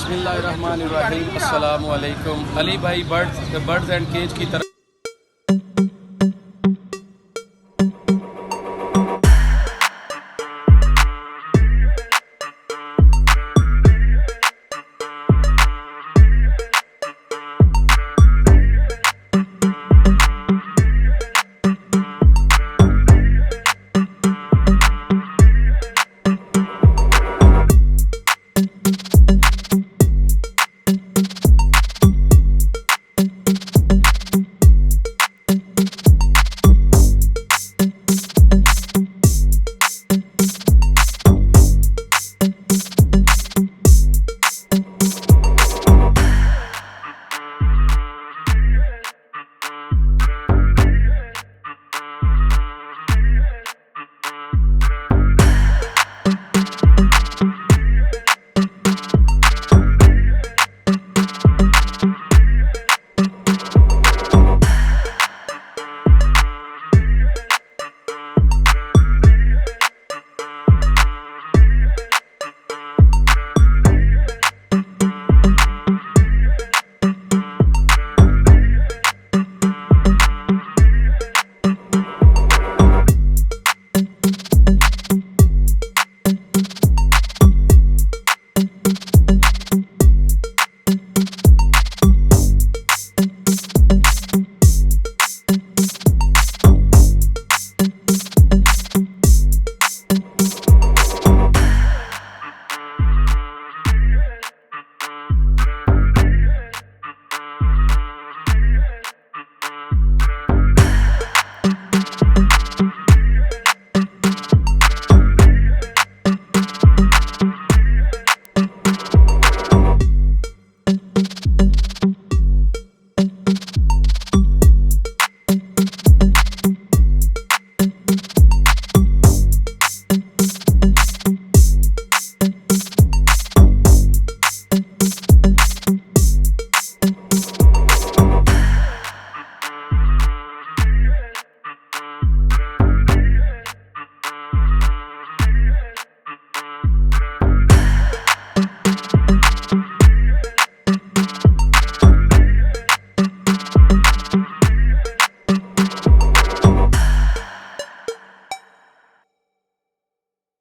बिस्मिल्लाहिर्रहमानिर्रहीम अस्सलामु अलैकुम। अली भाई बर्ड्स एंड केज की तरफ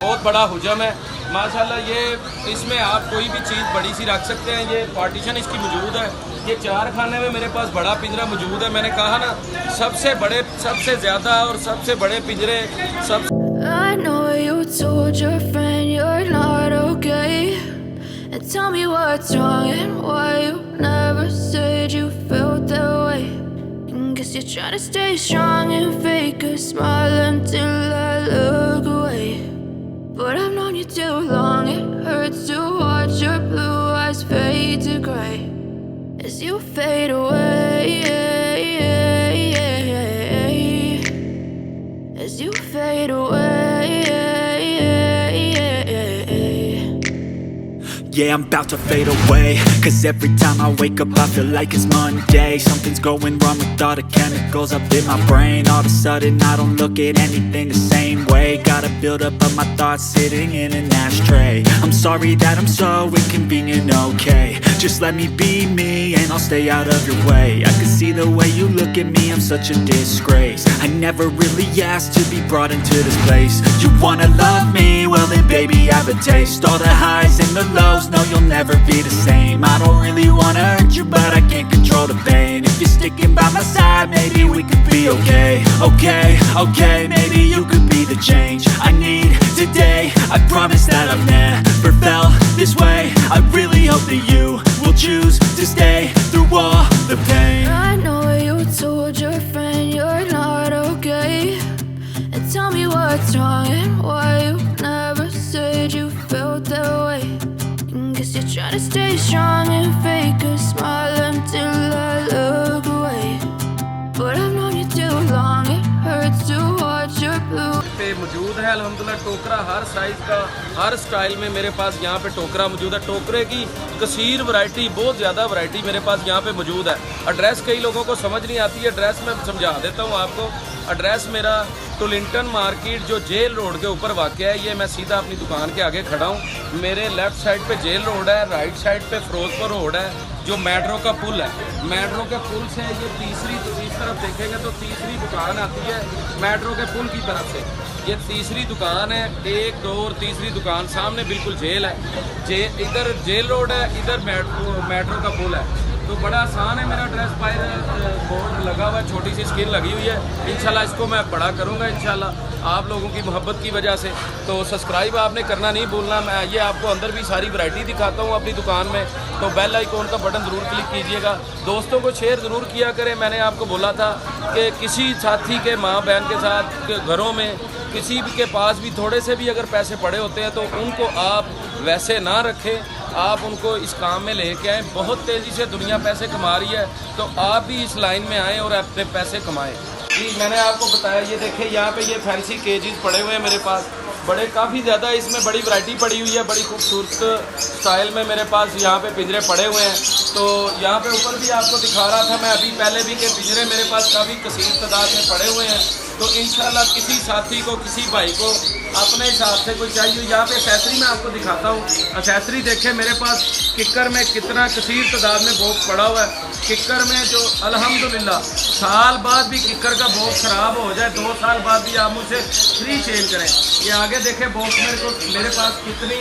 बहुत बड़ा हुजम है माशाल्लाह। ये इसमें आप कोई भी चीज़ बड़ी सी रख सकते हैं। ये पार्टीशन इसकी मौजूद है। ये 4 खाने में मेरे पास बड़ा पिंजरा मौजूद है। मैंने कहा ना सबसे बड़े, सबसे ज़्यादा और सबसे बड़े पिंजरे सब। I know you told your friend you're not okay, and tell me what's wrong and why you never said you felt that way. Guess you're trying to stay strong and fake a smile until I look away. But I've known you too long, it hurts to watch your blue eyes fade to gray as you fade away, as you fade away. Yeah, I'm about to fade away, cause every time I wake up I feel like it's Monday. Something's going wrong with all the chemicals up in my brain. All of a sudden I don't look at anything the same way. Gotta build up of my thoughts sitting in an ashtray. I'm sorry that I'm so inconvenient, okay. Just let me be me and I'll stay out of your way. I can see the way you look at me, I'm such a disgrace. I never really asked to be brought into this place. You wanna love me? Well then baby have a taste. All the highs and the lows, no you'll never be the same. I don't really wanna hurt you but I can't control the pain. If you're sticking by my side maybe we could be okay. Okay, maybe you could be the change I need today. I promise that I've never felt this way. I really hope that you will choose to stay through all the pain. I know you told your friend you're not okay, and tell me what's wrong and why you never said you felt that way. Guess you're trying to stay strong and fake a smile until I look away. But I've known you too long, it hurts to watch your blue. पे मौजूद है अल्हम्दुलिल्लाह। टोकरा हर size का, हर style में मेरे पास यहाँ पे टोकरा मौजूद है। टोकरे की कसीर वैरायटी, बहुत ज़्यादा वैरायटी मेरे पास यहाँ पे मौजूद है। एड्रेस कई लोगों को समझ नहीं आती है, एड्रेस मैं समझा देता हूँ आपको। एड्रेस मेरा टुलिंगटन मार्केट जो जेल रोड के ऊपर वाक़ है। ये मैं सीधा अपनी दुकान के आगे खड़ा हूँ। मेरे लेफ़्ट साइड पे जेल रोड है, राइट साइड पे फिरोजपुर रोड है, जो मेट्रो का पुल है। मेट्रो के पुल से ये इस तरफ देखेंगे तो तीसरी दुकान आती है मेट्रो के पुल की तरफ से। ये तीसरी दुकान है, 1, 2 और तीसरी दुकान सामने बिल्कुल जेल है। इधर जेल रोड है, इधर मेट्रो का पुल है। तो बड़ा आसान है। मेरा एड्रेस बाहर बोर्ड लगा हुआ है, छोटी सी स्क्रीन लगी हुई है। इंशाल्लाह इसको मैं बड़ा करूँगा इंशाल्लाह आप लोगों की मोहब्बत की वजह से। तो सब्सक्राइब आपने करना नहीं भूलना। मैं ये आपको अंदर भी सारी वैरायटी दिखाता हूँ अपनी दुकान में। तो बेल आइकॉन का बटन ज़रूर क्लिक कीजिएगा। दोस्तों को शेयर ज़रूर किया करें। मैंने आपको बोला था कि किसी साथी के माँ बहन के साथ घरों में किसी भी के पास भी थोड़े से भी अगर पैसे पड़े होते हैं तो उनको आप वैसे ना रखें, आप उनको इस काम में लेके आएँ। बहुत तेज़ी से दुनिया पैसे कमा रही है, तो आप भी इस लाइन में आएँ और अपने पैसे कमाएँ। जी मैंने आपको बताया, ये देखें यहाँ पे ये फैंसी केजेस पड़े हुए हैं मेरे पास, बड़े काफ़ी ज़्यादा इसमें बड़ी वैरायटी पड़ी हुई है। बड़ी खूबसूरत स्टाइल में मेरे पास यहाँ पे पिंजरे पड़े हुए हैं। तो यहाँ पे ऊपर भी आपको दिखा रहा था मैं अभी पहले भी कि पिंजरे मेरे पास काफ़ी कसीर तादाद में पड़े हुए हैं। तो इंशाल्लाह किसी साथी को, किसी भाई को अपने हिसाब से कोई चाहिए। यहाँ पे एक्सेसरी मैं आपको दिखाता हूँ। एक्सेसरी देखें मेरे पास किक्कर में कितना कसीर तादाद में बॉक्स पड़ा हुआ है। किक्कर में जो अल्हम्दुलिल्लाह साल बाद भी किक्कर का बॉक्स ख़राब हो जाए, 2 साल बाद भी आप मुझसे फ्री चेंज करें। ये आगे देखें बॉक्स मेरे पास कितनी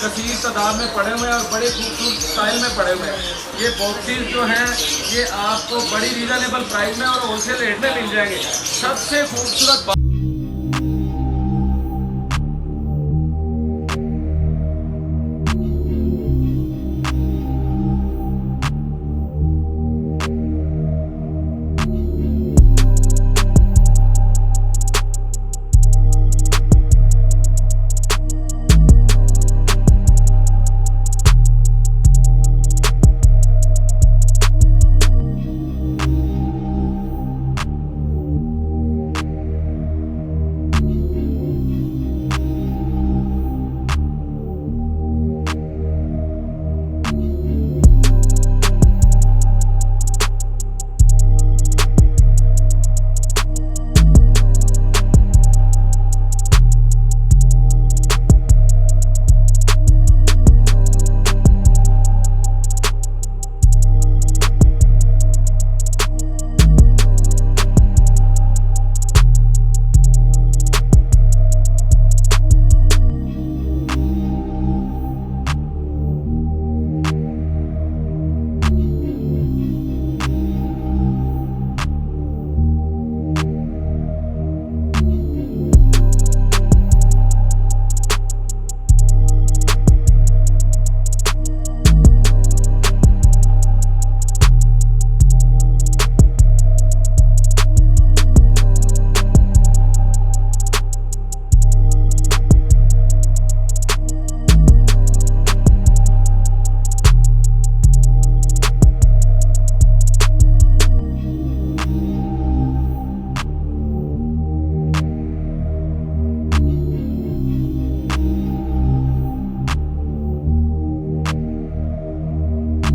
कसीर तादाद में पड़े हुए हैं और बड़े खूबसूरत स्टाइल में पड़े हुए हैं। ये बॉक्सेस जो हैं ये आपको बड़ी रीज़नेबल प्राइस में और होलसेल रेट में मिल जाएंगे। सबसे खूबसूरत